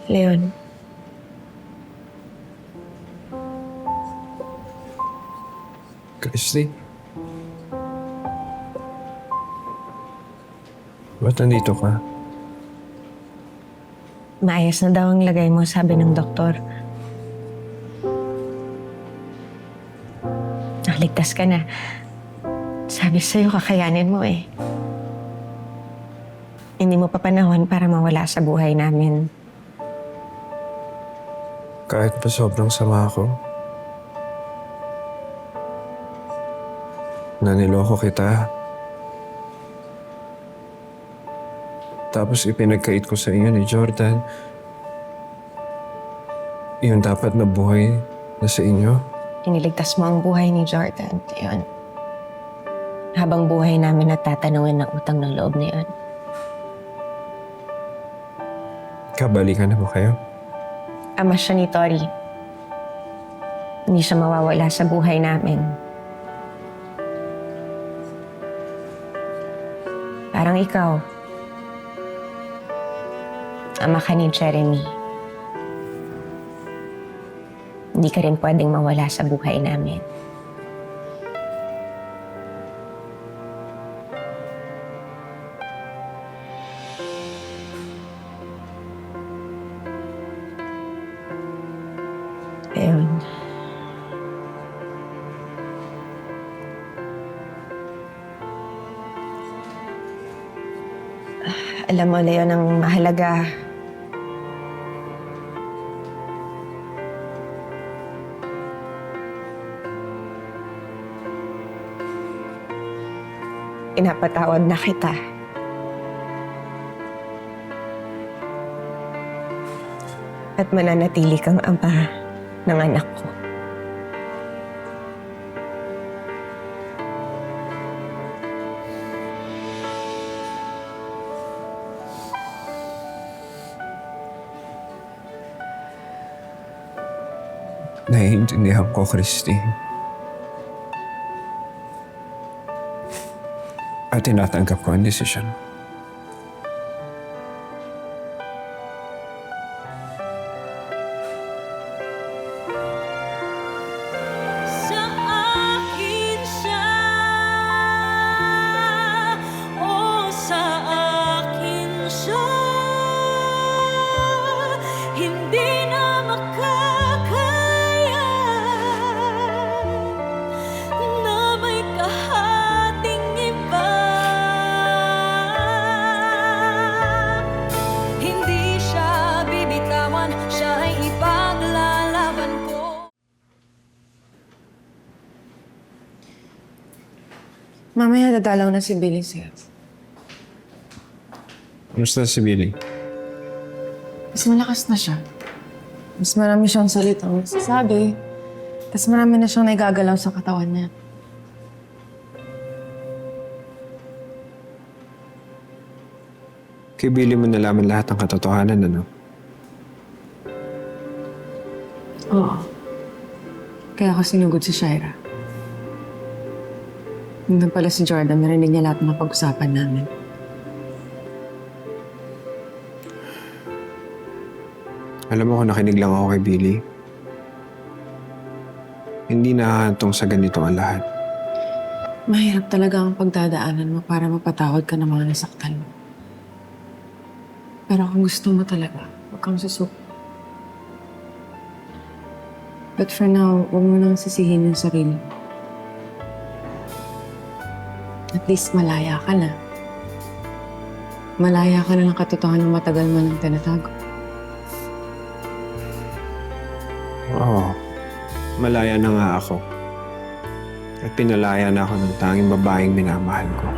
Leon, Christy? Ba't nandito ka? maayos na daw ang lagay mo, sabi ng doktor. Ligtas ka na. Sabi sa'yo, kakayanin mo eh. Hindi mo pa panahon para mawala sa buhay namin. Kahit pa sobrang sama ako. Naniloko kita. Tapos ipinagkait ko sa inyo ni Jordan. Yung dapat na buhay na sa inyo. Iniligtas mo ang buhay ni Jordan. Yun. Habang buhay namin natatanungin ng utang ng loob na yun. Kabalikan na ba kayo? Ama siya ni Tori. Hindi siya mawawala sa buhay namin. Parang ikaw. Ama ka ni Jeremy. Hindi ka rin pwedeng mawala sa buhay namin. Ayun. Alam mo, Leon, ang mahalaga, pinapatawad na kita. At mananatili kang ama ng anak ko. Naiintindihan ko, Christy. At tinatanggap ko ang desisyon. Sa akin siya, o sa akin siya, hindi na makakaya na may kahating iba. Hindi siya bibitawan, siya ay ipaglalaban ko. Mamaya dadalaw na si Billy, sir. Kamusta si Billy? Mas malakas na siya. Mas marami siyang salitang sasabi. Tapos marami na siyang naigagalaw sa katawan niya. Kay Billy mo nalaman lahat ng katotohanan, ano? Oo. Kaya ako sinugod si Shaira. Nandun pala si Jordan, narinig niya lahat ng napag-usapan namin. Alam mo kung nakinig lang ako kay Billy. Hindi nahahantong sa ganito ang lahat. Mahirap talaga ang pagdadaanan mo para mapatawad ka ng mga nasaktan mo. Pero kung gusto mo talaga, huwag kang susuko. But for now, huwag mo nang sisihin yung sarili mo. At least malaya ka na. Malaya ka na ng katotohanan ng matagal mo nang tinatago. Oo. Malaya na nga ako. At pinalaya na ako ng tanging babaeng minamahal ko.